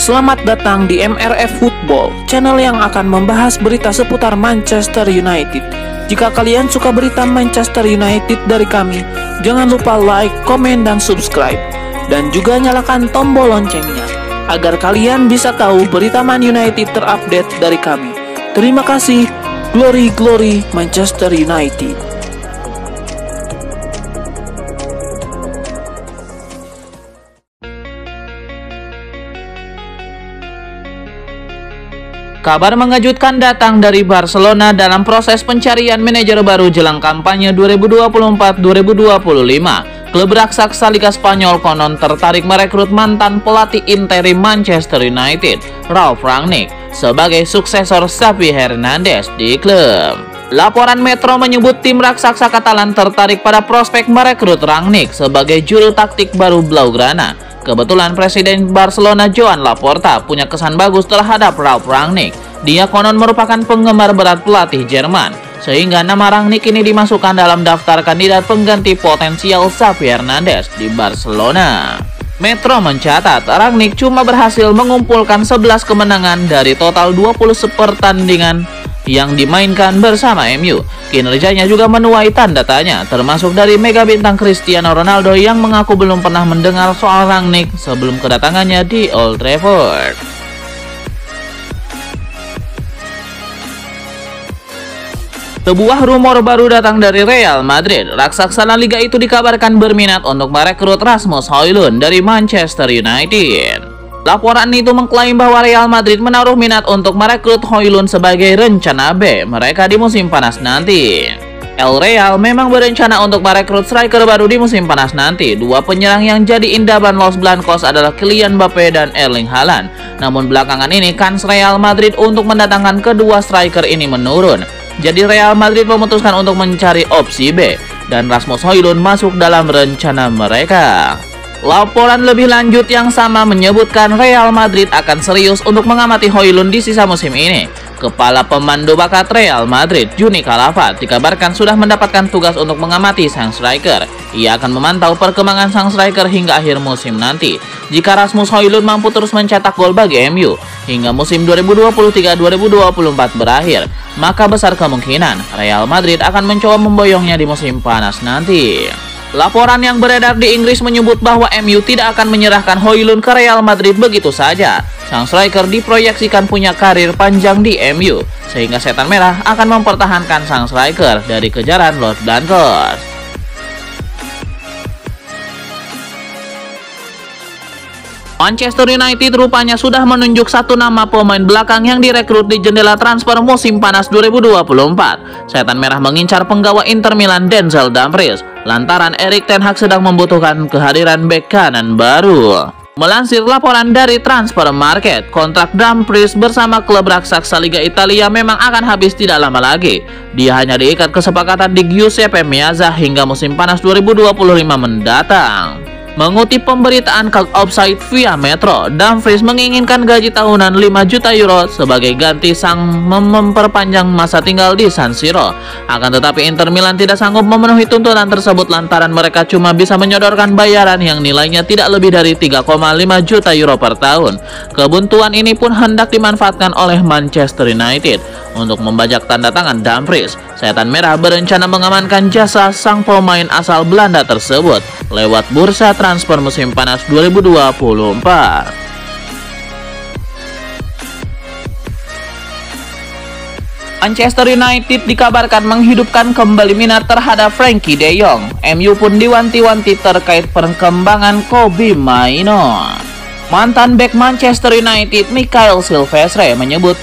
Selamat datang di MRF Football, channel yang akan membahas berita seputar Manchester United. Jika kalian suka berita Manchester United dari kami, jangan lupa like, komen, dan subscribe. Dan juga nyalakan tombol loncengnya, agar kalian bisa tahu berita Man United terupdate dari kami. Terima kasih, Glory Glory Manchester United. Kabar mengejutkan datang dari Barcelona dalam proses pencarian manajer baru jelang kampanye 2024-2025. Klub raksasa Liga Spanyol konon tertarik merekrut mantan pelatih interim Manchester United, Ralf Rangnick, sebagai suksesor Xavi Hernandez di klub. Laporan Metro menyebut tim raksasa Katalan tertarik pada prospek merekrut Rangnick sebagai juru taktik baru Blaugrana. Kebetulan Presiden Barcelona Joan Laporta punya kesan bagus terhadap Ralf Rangnick. Dia konon merupakan penggemar berat pelatih Jerman, sehingga nama Rangnick ini dimasukkan dalam daftar kandidat pengganti potensial Xavi Hernandez di Barcelona. Metro mencatat Rangnick cuma berhasil mengumpulkan 11 kemenangan dari total 20 pertandingan yang dimainkan bersama MU. Kinerjanya juga menuai tanda tanya, termasuk dari mega bintang Cristiano Ronaldo yang mengaku belum pernah mendengar soal Rangnick sebelum kedatangannya di Old Trafford. Sebuah rumor baru datang dari Real Madrid. Raksasa La Liga itu dikabarkan berminat untuk merekrut Rasmus Højlund dari Manchester United. Laporan itu mengklaim bahwa Real Madrid menaruh minat untuk merekrut Højlund sebagai rencana B mereka di musim panas nanti. El Real memang berencana untuk merekrut striker baru di musim panas nanti. Dua penyerang yang jadi indaban Los Blancos adalah Kylian Mbappe dan Erling Haaland. Namun belakangan ini kans Real Madrid untuk mendatangkan kedua striker ini menurun. Jadi Real Madrid memutuskan untuk mencari opsi B dan Rasmus Højlund masuk dalam rencana mereka. Laporan lebih lanjut yang sama menyebutkan Real Madrid akan serius untuk mengamati Højlund di sisa musim ini. Kepala pemandu bakat Real Madrid, Juni Calafat, dikabarkan sudah mendapatkan tugas untuk mengamati sang striker. Ia akan memantau perkembangan sang striker hingga akhir musim nanti. Jika Rasmus Højlund mampu terus mencetak gol bagi MU hingga musim 2023-2024 berakhir, maka besar kemungkinan Real Madrid akan mencoba memboyongnya di musim panas nanti. Laporan yang beredar di Inggris menyebut bahwa MU tidak akan menyerahkan Højlund ke Real Madrid begitu saja. Sang striker diproyeksikan punya karir panjang di MU, sehingga Setan Merah akan mempertahankan sang striker dari kejaran Los Blancos. Manchester United rupanya sudah menunjuk satu nama pemain belakang yang direkrut di jendela transfer musim panas 2024. Setan Merah mengincar penggawa Inter Milan Denzel Dumfries lantaran Erik ten Hag sedang membutuhkan kehadiran bek kanan baru. Melansir laporan dari Transfer Market, kontrak Dumfries bersama klub raksasa Liga Italia memang akan habis tidak lama lagi. Dia hanya diikat kesepakatan di Giuseppe Meazza hingga musim panas 2025 mendatang. Mengutip pemberitaan Cult Offside via Metro, Dumfries menginginkan gaji tahunan 5 juta euro sebagai ganti sang memperpanjang masa tinggal di San Siro. Akan tetapi Inter Milan tidak sanggup memenuhi tuntutan tersebut lantaran mereka cuma bisa menyodorkan bayaran yang nilainya tidak lebih dari 3,5 juta euro per tahun. Kebuntuan ini pun hendak dimanfaatkan oleh Manchester United untuk membajak tanda tangan Dumfries. Setan Merah berencana mengamankan jasa sang pemain asal Belanda tersebut lewat bursa transfer musim panas 2024. Manchester United dikabarkan menghidupkan kembali minat terhadap Frenkie de Jong. MU pun diwanti-wanti terkait perkembangan Kobbie Mainoo. Mantan bek Manchester United Mikael Silvestre menyebut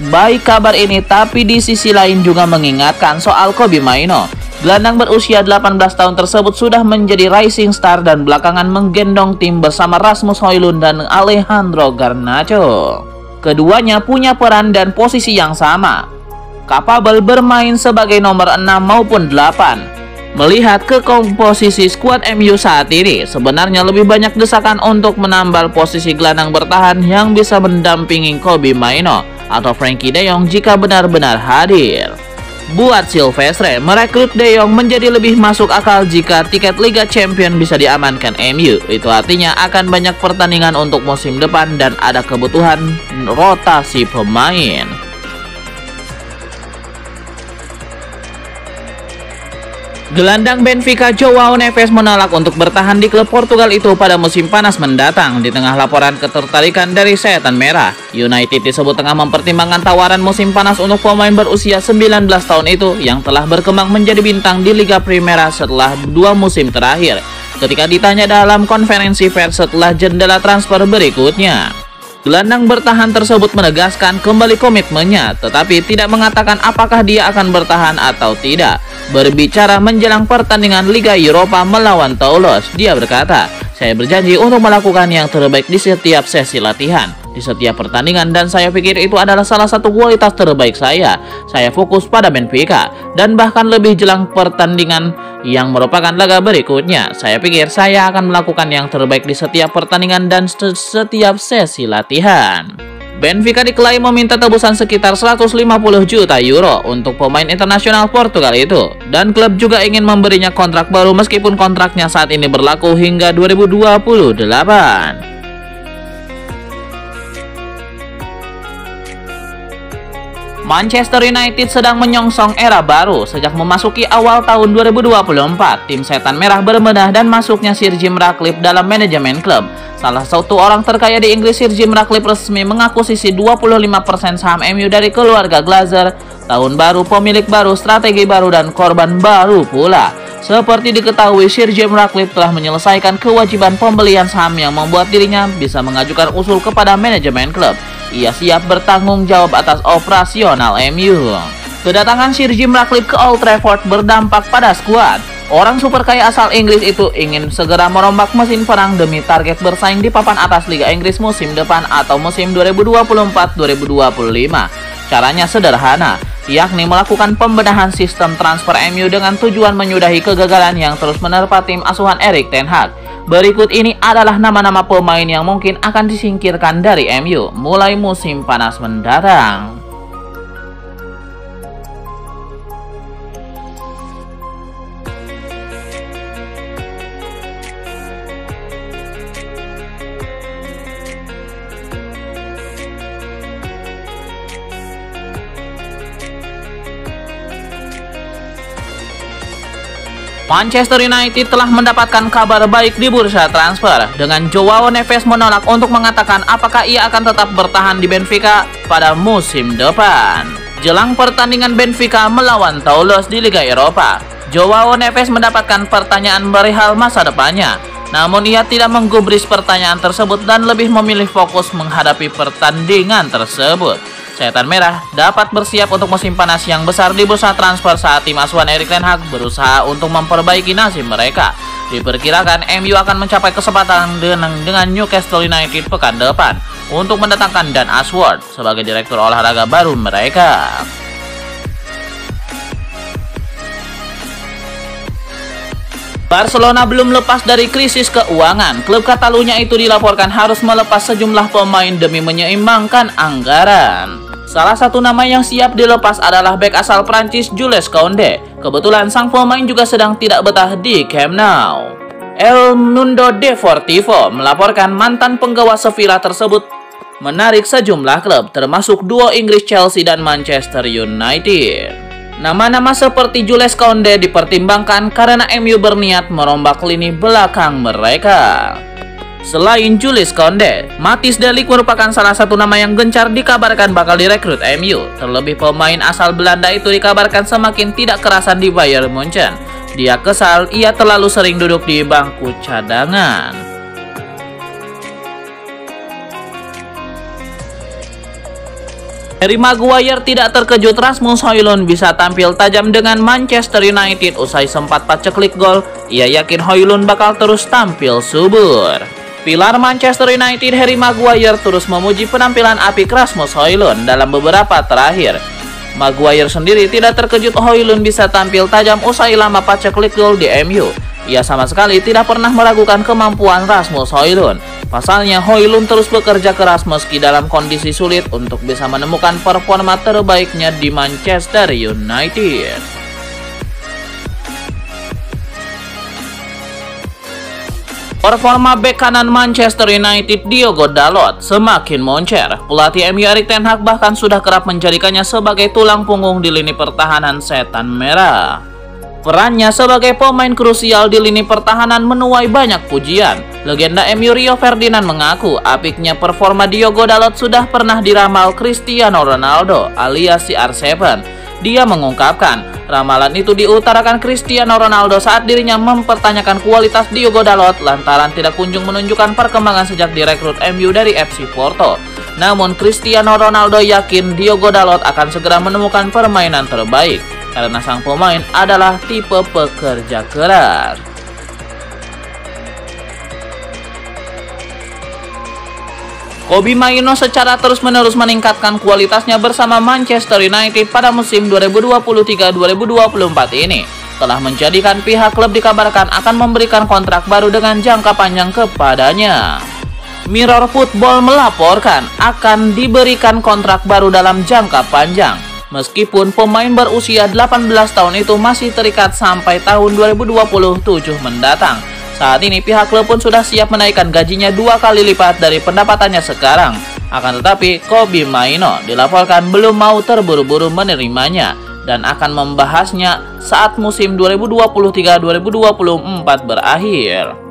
baik kabar ini, tapi di sisi lain juga mengingatkan soal Kobbie Mainoo. Gelandang berusia 18 tahun tersebut sudah menjadi rising star dan belakangan menggendong tim bersama Rasmus Højlund dan Alejandro Garnacho. Keduanya punya peran dan posisi yang sama, kapabel bermain sebagai nomor 6 maupun 8. Melihat ke komposisi skuad MU saat ini, sebenarnya lebih banyak desakan untuk menambal posisi gelandang bertahan yang bisa mendampingi Kobbie Mainoo atau Frenkie de Jong jika benar-benar hadir. Buat Silvestre, merekrut De Jong menjadi lebih masuk akal jika tiket Liga Champions bisa diamankan MU. Itu artinya akan banyak pertandingan untuk musim depan dan ada kebutuhan rotasi pemain. Gelandang Benfica João Neves menolak untuk bertahan di klub Portugal itu pada musim panas mendatang. Di tengah laporan ketertarikan dari Setan Merah, United disebut tengah mempertimbangkan tawaran musim panas untuk pemain berusia 19 tahun itu yang telah berkembang menjadi bintang di Liga Primera setelah 2 musim terakhir. Ketika ditanya dalam konferensi pers setelah jendela transfer berikutnya, gelandang bertahan tersebut menegaskan kembali komitmennya, tetapi tidak mengatakan apakah dia akan bertahan atau tidak. Berbicara menjelang pertandingan Liga Eropa melawan Toulouse, dia berkata, "Saya berjanji untuk melakukan yang terbaik di setiap sesi latihan, di setiap pertandingan, dan saya pikir itu adalah salah satu kualitas terbaik saya. Saya fokus pada Benfica, dan bahkan lebih jelang pertandingan yang merupakan laga berikutnya. Saya pikir saya akan melakukan yang terbaik di setiap pertandingan dan setiap sesi latihan." Benfica diklaim meminta tebusan sekitar 150 juta euro untuk pemain internasional Portugal itu, dan klub juga ingin memberinya kontrak baru meskipun kontraknya saat ini berlaku hingga 2028. Manchester United sedang menyongsong era baru. Sejak memasuki awal tahun 2024, tim Setan Merah berbenah dan masuknya Sir Jim Ratcliffe dalam manajemen klub. Salah satu orang terkaya di Inggris, Sir Jim Ratcliffe resmi mengakuisisi 25% saham MU dari keluarga Glazer. Tahun baru, pemilik baru, strategi baru, dan korban baru pula. Seperti diketahui, Sir Jim Ratcliffe telah menyelesaikan kewajiban pembelian saham yang membuat dirinya bisa mengajukan usul kepada manajemen klub. Ia siap bertanggung jawab atas operasional MU. Kedatangan Sir Jim Ratcliffe ke Old Trafford berdampak pada skuad. Orang super kaya asal Inggris itu ingin segera merombak mesin perang demi target bersaing di papan atas Liga Inggris musim depan atau musim 2024-2025. Caranya sederhana, yakni melakukan pembenahan sistem transfer MU dengan tujuan menyudahi kegagalan yang terus menerpa tim asuhan Erik ten Hag. Berikut ini adalah nama-nama pemain yang mungkin akan disingkirkan dari MU mulai musim panas mendatang. Manchester United telah mendapatkan kabar baik di bursa transfer dengan João Neves menolak untuk mengatakan apakah ia akan tetap bertahan di Benfica pada musim depan. Jelang pertandingan Benfica melawan Toulouse di Liga Eropa, João Neves mendapatkan pertanyaan perihal masa depannya. Namun ia tidak menggubris pertanyaan tersebut dan lebih memilih fokus menghadapi pertandingan tersebut. Setan Merah dapat bersiap untuk musim panas yang besar di bursa transfer saat tim asuhan Erik ten Hag berusaha untuk memperbaiki nasib mereka. Diperkirakan MU akan mencapai kesempatan dengan Newcastle United pekan depan untuk mendatangkan Dan Ashworth sebagai direktur olahraga baru mereka. Barcelona belum lepas dari krisis keuangan. Klub Catalunya itu dilaporkan harus melepas sejumlah pemain demi menyeimbangkan anggaran. Salah satu nama yang siap dilepas adalah bek asal Prancis Jules Koundé. Kebetulan sang pemain juga sedang tidak betah di Camp Nou. El Mundo Deportivo melaporkan mantan penggawa Sevilla tersebut menarik sejumlah klub, termasuk duo Inggris Chelsea dan Manchester United. Nama-nama seperti Jules Koundé dipertimbangkan karena MU berniat merombak lini belakang mereka. Selain Jules Koundé, Matthijs de Ligt merupakan salah satu nama yang gencar dikabarkan bakal direkrut MU. Terlebih pemain asal Belanda itu dikabarkan semakin tidak kerasan di Bayern Munchen. Dia kesal ia terlalu sering duduk di bangku cadangan. Harry Maguire tidak terkejut Rasmus Højlund bisa tampil tajam dengan Manchester United usai sempat paceklik gol. Ia yakin Højlund bakal terus tampil subur. Pilar Manchester United Harry Maguire terus memuji penampilan apik Rasmus Højlund dalam beberapa terakhir. Maguire sendiri tidak terkejut Højlund bisa tampil tajam usai lama paceklik gol di MU. Ia sama sekali tidak pernah meragukan kemampuan Rasmus Højlund. Pasalnya, Højlund terus bekerja keras meski dalam kondisi sulit untuk bisa menemukan performa terbaiknya di Manchester United. Performa bek kanan Manchester United Diogo Dalot semakin moncer. Pelatih MU Erik ten Hag bahkan sudah kerap menjadikannya sebagai tulang punggung di lini pertahanan Setan Merah. Perannya sebagai pemain krusial di lini pertahanan menuai banyak pujian. Legenda MU Rio Ferdinand mengaku apiknya performa Diogo Dalot sudah pernah diramal Cristiano Ronaldo alias CR7. Dia mengungkapkan, ramalan itu diutarakan Cristiano Ronaldo saat dirinya mempertanyakan kualitas Diogo Dalot lantaran tidak kunjung menunjukkan perkembangan sejak direkrut MU dari FC Porto. Namun Cristiano Ronaldo yakin Diogo Dalot akan segera menemukan permainan terbaik karena sang pemain adalah tipe pekerja keras. Kobbie Mainoo secara terus-menerus meningkatkan kualitasnya bersama Manchester United pada musim 2023-2024 ini. Telah menjadikan pihak klub dikabarkan akan memberikan kontrak baru dengan jangka panjang kepadanya. Mirror Football melaporkan akan diberikan kontrak baru dalam jangka panjang. Meskipun pemain berusia 18 tahun itu masih terikat sampai tahun 2027 mendatang. Saat ini pihak klub pun sudah siap menaikkan gajinya 2 kali lipat dari pendapatannya sekarang. Akan tetapi Kobbie Mainoo dilaporkan belum mau terburu-buru menerimanya dan akan membahasnya saat musim 2023-2024 berakhir.